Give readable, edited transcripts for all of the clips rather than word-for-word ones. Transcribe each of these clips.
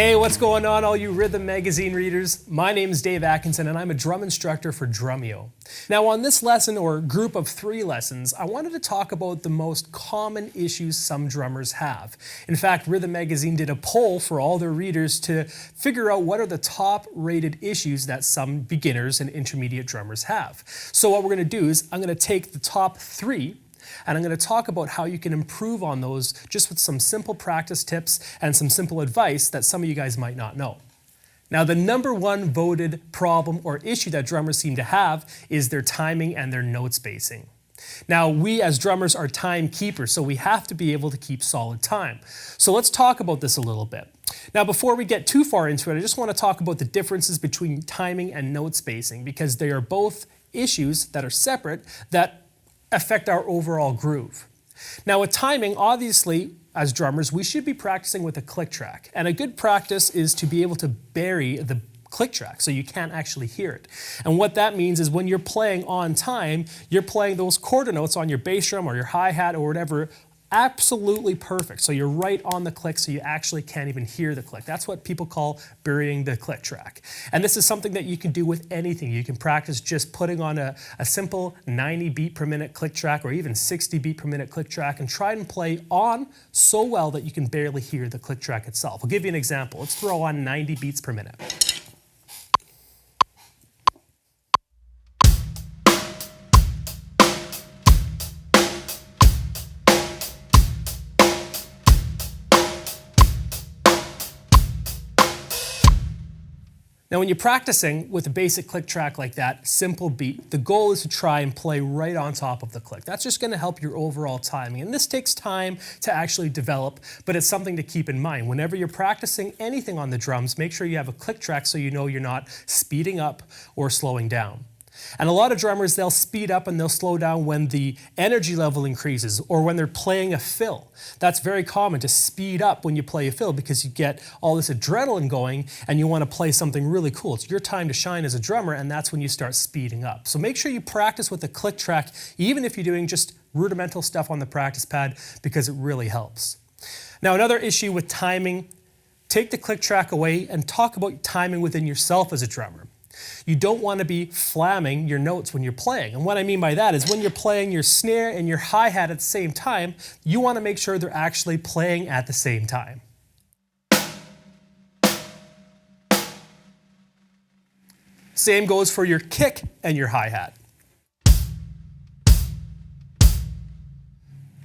Hey, what's going on, all you Rhythm Magazine readers? My name is Dave Atkinson, and I'm a drum instructor for Drumeo. Now, on this lesson, or group of 3 lessons, I wanted to talk about the most common issues some drummers have. In fact, Rhythm Magazine did a poll for all their readers to figure out what are the top-rated issues that some beginners and intermediate drummers have. So what we're going to do is I'm going to take the top 3, and I'm going to talk about how you can improve on those just with some simple practice tips and some simple advice that some of you guys might not know. Now, the #1 voted problem or issue that drummers seem to have is their timing and their note spacing. Now, we as drummers are time keepers, so we have to be able to keep solid time. So let's talk about this a little bit. Now, before we get too far into it, I just want to talk about the differences between timing and note spacing, because they are both issues that are separate that affect our overall groove. Now, with timing, obviously, as drummers, we should be practicing with a click track. And a good practice is to be able to bury the click track so you can't actually hear it. And what that means is when you're playing on time, you're playing those quarter notes on your bass drum or your hi-hat or whatever absolutely perfect. So you're right on the click so you actually can't even hear the click. That's what people call burying the click track. And this is something that you can do with anything. You can practice just putting on a simple 90 beat per minute click track or even 60 beat per minute click track and try and play on so well that you can barely hear the click track itself. I'll give you an example. Let's throw on 90 beats per minute. Now, when you're practicing with a basic click track like that, simple beat, the goal is to try and play right on top of the click. That's just going to help your overall timing. And this takes time to actually develop, but it's something to keep in mind. Whenever you're practicing anything on the drums, make sure you have a click track so you know you're not speeding up or slowing down. And a lot of drummers, they'll speed up and they'll slow down when the energy level increases or when they're playing a fill. That's very common to speed up when you play a fill because you get all this adrenaline going and you want to play something really cool. It's your time to shine as a drummer, and that's when you start speeding up. So make sure you practice with a click track, even if you're doing just rudimental stuff on the practice pad, because it really helps. Now, another issue with timing, take the click track away and talk about timing within yourself as a drummer. You don't want to be flamming your notes when you're playing. And what I mean by that is when you're playing your snare and your hi-hat at the same time, you want to make sure they're actually playing at the same time. Same goes for your kick and your hi-hat.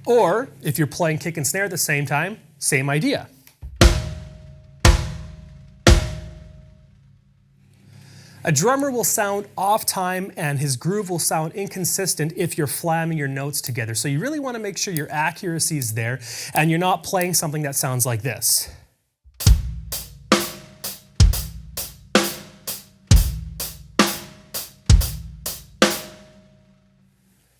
Or if you're playing kick and snare at the same time, same idea. A drummer will sound off time and his groove will sound inconsistent if you're flamming your notes together. So you really want to make sure your accuracy is there and you're not playing something that sounds like this.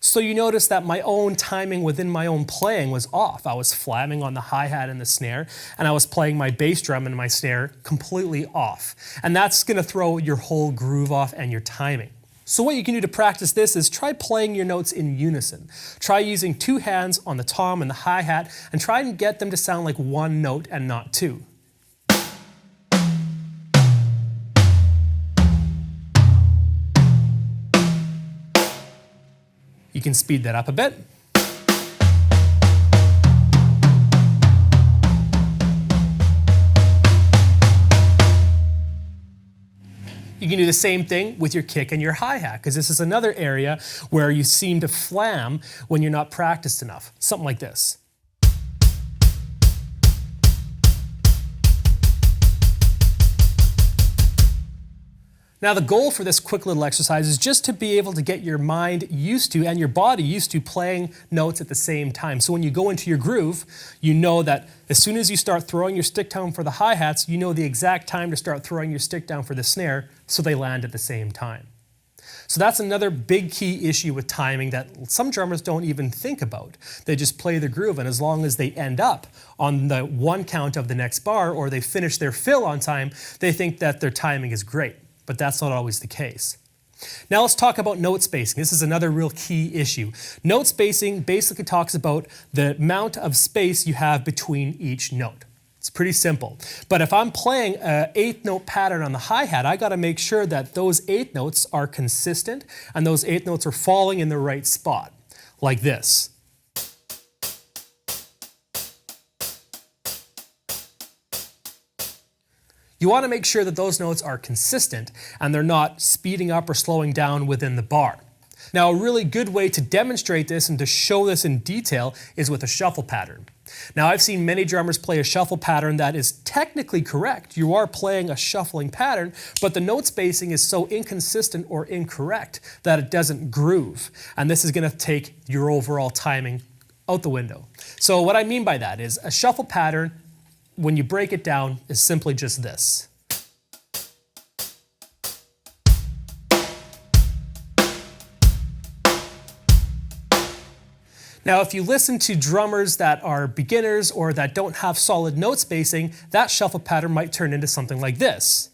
So you notice that my own timing within my own playing was off. I was flamming on the hi-hat and the snare, and I was playing my bass drum and my snare completely off. And that's going to throw your whole groove off and your timing. So what you can do to practice this is try playing your notes in unison. Try using 2 hands on the tom and the hi-hat and try and get them to sound like one note and not 2. You can speed that up a bit. You can do the same thing with your kick and your hi-hat, because this is another area where you seem to flam when you're not practiced enough. Something like this. Now, the goal for this quick little exercise is just to be able to get your mind used to and your body used to playing notes at the same time. So when you go into your groove, you know that as soon as you start throwing your stick down for the hi-hats, you know the exact time to start throwing your stick down for the snare so they land at the same time. So that's another big key issue with timing that some drummers don't even think about. They just play the groove, and as long as they end up on the 1 count of the next bar or they finish their fill on time, they think that their timing is great. But that's not always the case. Now let's talk about note spacing. This is another real key issue. Note spacing basically talks about the amount of space you have between each note. It's pretty simple. But if I'm playing an eighth note pattern on the hi-hat, I gotta make sure that those eighth notes are consistent and those eighth notes are falling in the right spot, like this. You want to make sure that those notes are consistent and they're not speeding up or slowing down within the bar. Now, a really good way to demonstrate this and to show this in detail is with a shuffle pattern. Now, I've seen many drummers play a shuffle pattern that is technically correct. You are playing a shuffling pattern, but the note spacing is so inconsistent or incorrect that it doesn't groove. And this is going to take your overall timing out the window. So what I mean by that is a shuffle pattern, when you break it down, is simply just this. Now, if you listen to drummers that are beginners or that don't have solid note spacing, that shuffle pattern might turn into something like this.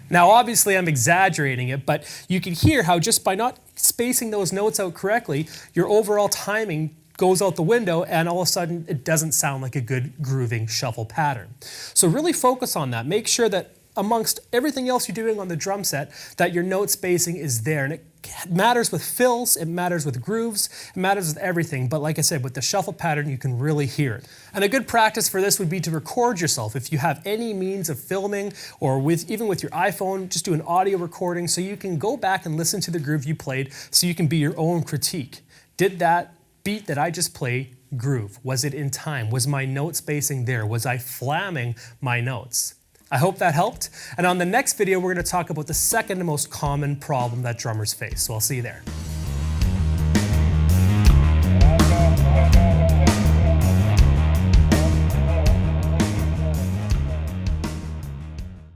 Now, obviously, I'm exaggerating it, but you can hear how just by not spacing those notes out correctly, your overall timing goes out the window, and all of a sudden it doesn't sound like a good grooving shuffle pattern. So really focus on that. Make sure that amongst everything else you're doing on the drum set, that your note spacing is there. And it matters with fills, it matters with grooves, it matters with everything. But like I said, with the shuffle pattern, you can really hear it. And a good practice for this would be to record yourself. If you have any means of filming, or even with your iPhone, just do an audio recording so you can go back and listen to the groove you played so you can be your own critique. Did that beat that I just played groove? Was it in time? Was my note spacing there? Was I flamming my notes? I hope that helped. And on the next video, we're going to talk about the second most common problem that drummers face. So I'll see you there.